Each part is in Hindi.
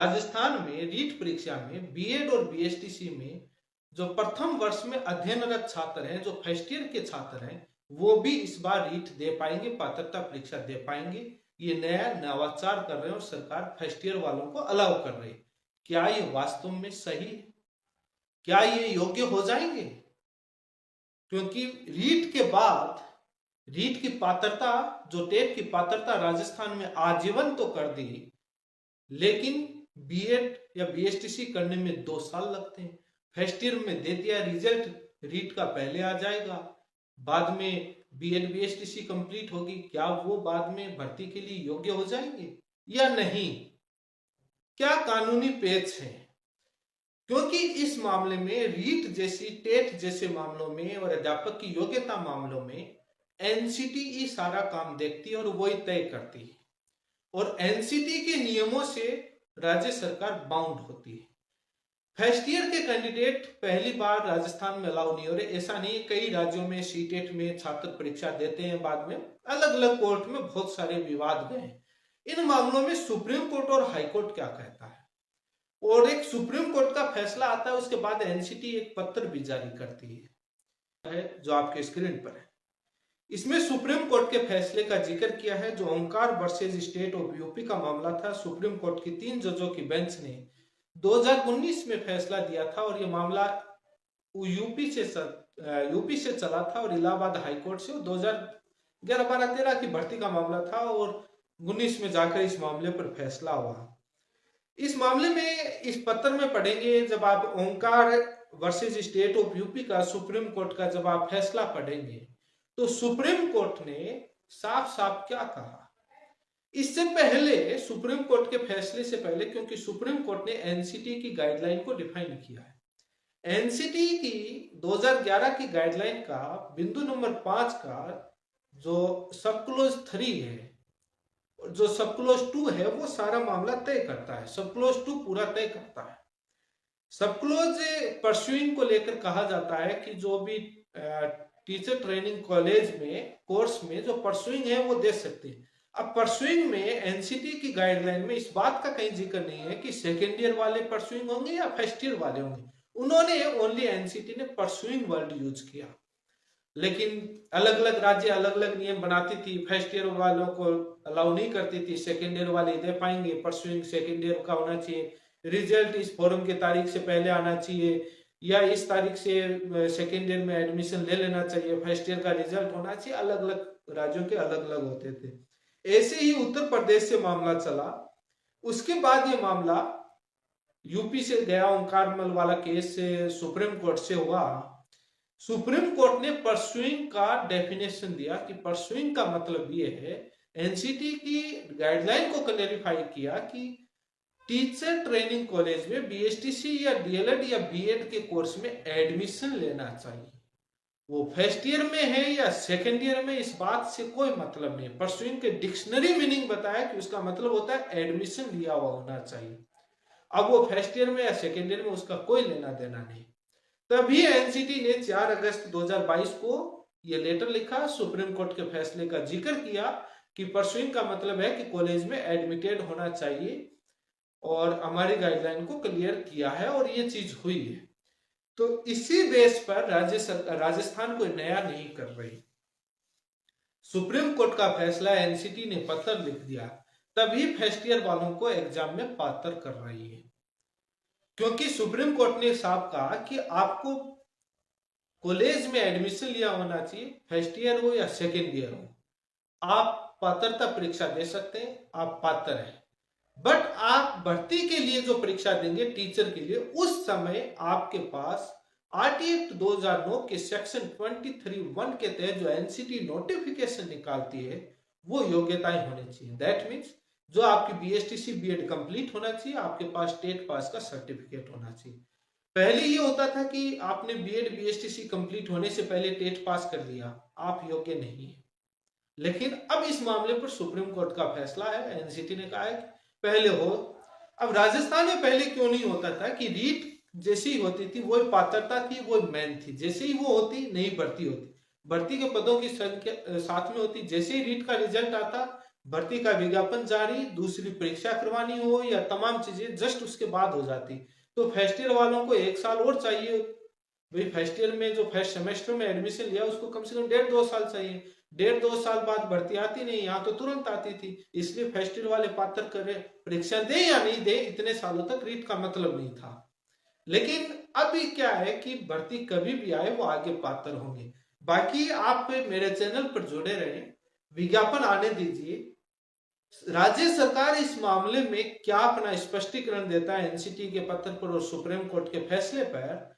राजस्थान में रीट परीक्षा में बीएड और बीएसटीसी में जो प्रथम वर्ष में अध्ययनरत छात्र हैं, जो फर्स्ट ईयर के छात्र हैं, वो भी इस बार रीट दे पाएंगे, पात्रता परीक्षा दे पाएंगे। ये नया नवाचार कर रहे हैं और सरकार फर्स्ट ईयर वालों को अलाउ कर रही है। क्या ये वास्तव में सही है? क्या ये योग्य हो जाएंगे? क्योंकि रीट के बाद रीट की पात्रता, जो टेट की पात्रता राजस्थान में आजीवन तो कर दी, लेकिन बीएड या बीएसटीसी करने में 2 साल लगते हैं। फर्स्ट ईयर में दे दिया रिजल्ट, रीट का पहले आ जाएगा, बाद में बीएड बीएसटीसी कंप्लीट होगी। क्या वो बाद में भर्ती के लिए योग्य हो जाएंगे या नहीं? क्या कानूनी पेच है? क्योंकि इस मामले में रीट जैसी, टेट जैसे मामलों में और अध्यापक की योग्यता मामलों में एनसीटी सारा काम देखती है और वही तय करती है, और एनसीटी के नियमों से राज्य सरकार बाउंड होती है। फर्स्ट ईयर के कैंडिडेट पहली बार राजस्थान में अलाउ नहीं हो रहे, ऐसा नहीं है। कई राज्यों में सीटेट में छात्र परीक्षा देते हैं, बाद में अलग अलग कोर्ट में बहुत सारे विवाद गए। इन मामलों में सुप्रीम कोर्ट और हाई कोर्ट क्या कहता है, और एक सुप्रीम कोर्ट का फैसला आता है, उसके बाद एनसीटी एक पत्र भी जारी करती है जो आपके स्क्रीन पर है। इसमें सुप्रीम कोर्ट के फैसले का जिक्र किया है, जो ओंकार वर्सेज स्टेट ऑफ यूपी का मामला था। सुप्रीम कोर्ट की 3 जजों की बेंच ने 2019 में फैसला दिया था, और ये मामला यूपी से चला था, और इलाहाबाद हाईकोर्ट से 2011-12-13 की भर्ती का मामला था, और 19 में जाकर इस मामले पर फैसला हुआ। इस मामले में इस पत्र में पढ़ेंगे, जब आप ओंकार वर्सेज स्टेट ऑफ यूपी का सुप्रीम कोर्ट का जब आप फैसला पढ़ेंगे, तो सुप्रीम कोर्ट ने साफ साफ क्या कहा। इससे पहले, सुप्रीम कोर्ट के फैसले से पहले, क्योंकि सुप्रीम कोर्ट ने एनसीटी की गाइडलाइन को डिफाइन किया है। एनसीटी की 2011 की गाइडलाइन का बिंदु नंबर 5 का जो सब क्लोज 3 है, जो सब क्लोज 2 है, वो सारा मामला तय करता है। सब क्लोज 2 पूरा तय करता है। सब क्लोज परस्यूइंग को लेकर कहा जाता है कि जो भी टीचर ट्रेनिंग कॉलेज में कोर्स में जो परस्यूइंग है वो दे सकते हैं। अब परस्यूइंग में एनसीटी की गाइडलाइन में इस बात का कहीं जिक्र नहीं है कि सेकेंड ईयर वाले परस्यूइंग होंगे या फर्स्ट ईयर वाले होंगे। उन्होंने ओनली एनसीटी ने परस्यूइंग वर्ड यूज किया, लेकिन अलग अलग राज्य अलग अलग नियम बनाती थी। फर्स्ट ईयर वालों को अलाउ नहीं करती थी, सेकेंड ईयर वाले दे पाएंगे। परस्यूइंग सेकेंड ईयर का होना चाहिए, रिजल्ट इस फॉरम की तारीख से पहले आना चाहिए, या इस तारीख से सेकेंड ईयर में एडमिशन ले लेना चाहिए, फर्स्ट ईयर का रिजल्ट होना चाहिए। अलग अलग राज्यों के अलग अलग होते थे। ऐसे ही उत्तर प्रदेश से मामला चला। उसके बाद ये मामला यूपी से गया, ओंकारमल वाला केस से सुप्रीम कोर्ट से हुआ। सुप्रीम कोर्ट ने परस्यूइंग का डेफिनेशन दिया कि परस्यूइंग का मतलब ये है, एनसीटी की गाइडलाइन को क्लेरिफाई किया कि टीचर ट्रेनिंग कॉलेज में बीएसटीसी या डीएलएड या बीएड के कोर्स में एडमिशन लेना चाहिए। वो फर्स्ट ईयर में है या सेकेंड ईयर में, इस बात से कोई मतलब नहीं। परस्यूइंग के डिक्शनरी मीनिंग बताया कि उसका मतलब होता है एडमिशन लिया हुआ होना चाहिए। अब वो फर्स्ट ईयर में या सेकेंड ईयर में, उसका कोई लेना देना नहीं। तभी एनसीटी ने 4 अगस्त 2022 को ये लेटर लिखा, सुप्रीम कोर्ट के फैसले का जिक्र किया कि परस्यूइंग का मतलब है कि कॉलेज में एडमिटेड होना चाहिए, और हमारी गाइडलाइन को क्लियर किया है, और ये चीज हुई है। तो इसी बेस पर राजस्थान कोई नया नहीं कर रही। सुप्रीम कोर्ट का फैसला, एनसीटी ने पत्र लिख दिया, तभी फर्स्ट ईयर वालों को एग्जाम में पात्र कर रही है। क्योंकि सुप्रीम कोर्ट ने साफ कहा कि आपको कॉलेज में एडमिशन लिया होना चाहिए, फर्स्ट ईयर हो या सेकेंड ईयर हो, आप पात्रता परीक्षा दे सकते हैं, आप पात्र हैं। बट आप भर्ती के लिए जो परीक्षा देंगे टीचर के लिए, उस समय आपके पास आरटी एक्ट 2009 के सेक्शन 23(1) के तहत जो एनसीटी नोटिफिकेशन निकालती है, वो योग्यताएं होनी चाहिए। दैट मीन्स जो आपकी बीएसटीसी बीएड कंप्लीट होना चाहिए, आपके पास टेट पास का सर्टिफिकेट होना चाहिए। पहले ये होता था कि आपने बीएड बीएसटीसी कंप्लीट होने से पहले टेट पास कर लिया, आप योग्य नहीं है। लेकिन अब इस मामले पर सुप्रीम कोर्ट का फैसला है, एनसीटी ने कहा है कि पहले हो। अब राजस्थान में पहले क्यों नहीं होता था कि रीट जैसी होती थी वही पात्रता थी, वही मेन थी, जैसे ही वो होती नई भर्ती होती, भर्ती के पदों की संख्या साथ में होती, जैसे ही रीट का रिजल्ट आता भर्ती का विज्ञापन जारी, दूसरी परीक्षा करवानी हो या तमाम चीजें जस्ट उसके बाद हो जाती। तो फर्स्ट ईयर वालों को 1 साल और चाहिए भाई। फर्स्ट ईयर में जो फर्स्ट सेमेस्टर में एडमिशन लिया उसको कम से कम 1.5-2 साल चाहिए। 1.5-2 साल बाद भर्ती आती नहीं, यहाँ तो तुरंत आती थी। इसलिए फर्स्ट ईयर वाले पात्र करे परीक्षा दे या नहीं दे, इतने सालों तक रीट का मतलब नहीं था। लेकिन अभी क्या है कि भर्ती कभी भी आए वो आगे पात्र होंगे। बाकी आप मेरे चैनल पर जुड़े रहें, विज्ञापन आने दीजिए। राज्य सरकार इस मामले में क्या अपना स्पष्टीकरण देता है एनसीटी के पत्र पर और सुप्रीम कोर्ट के फैसले पर,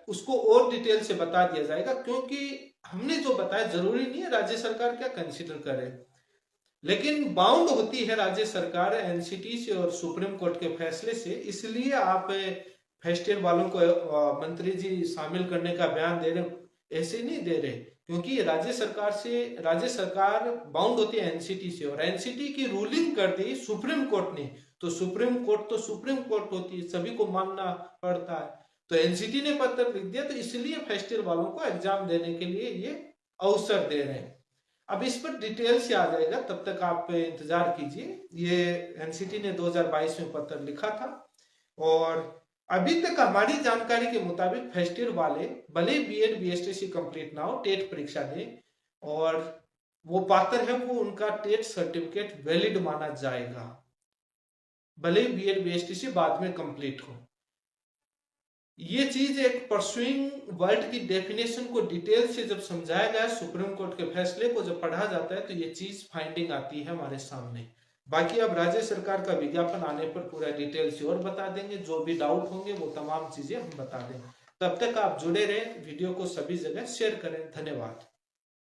उसको और डिटेल से बता दिया जाएगा। क्योंकि हमने जो बताया जरूरी नहीं है राज्य सरकार क्या कंसीडर करे, लेकिन बाउंड होती है राज्य सरकार एनसीटी से और सुप्रीम कोर्ट के फैसले से। इसलिए आप फर्स्ट ईयर वालों को मंत्री जी शामिल करने का बयान दे रहे, ऐसे नहीं दे रहे, क्योंकि राज्य सरकार बाउंड होती है एनसीटी से, और एनसीटी की रूलिंग कर दी सुप्रीम कोर्ट ने, तो सुप्रीम कोर्ट होती है, सभी को मानना पड़ता है। तो एनसीटी ने पत्र लिख दिया, तो इसलिए फर्स्ट ईयर वालों को एग्जाम देने के लिए ये अवसर दे रहे हैं। अब इस पर डिटेल से आ जाएगा, तब तक आप इंतजार कीजिए। ये एनसीटी ने 2022 में पत्र लिखा था, और अभी तक हमारी जानकारी के मुताबिक फर्स्ट ईयर वाले भले बीएड बीएसटीसी कंप्लीट ना हो, टेट परीक्षा दें और वो पात्र है, वो उनका टेट सर्टिफिकेट वैलिड माना जाएगा, भले बीएड बीएसटीसी बाद में कंप्लीट हो। ये चीज एक परसुइंग वर्ड की डेफिनेशन को डिटेल से जब समझाया गया, सुप्रीम कोर्ट के फैसले को जब पढ़ा जाता है, तो ये चीज फाइंडिंग आती है हमारे सामने। बाकी अब राज्य सरकार का विज्ञापन आने पर पूरा डिटेल से और बता देंगे, जो भी डाउट होंगे वो तमाम चीजें हम बता देंगे। तब तक आप जुड़े रहें, वीडियो को सभी जगह शेयर करें। धन्यवाद।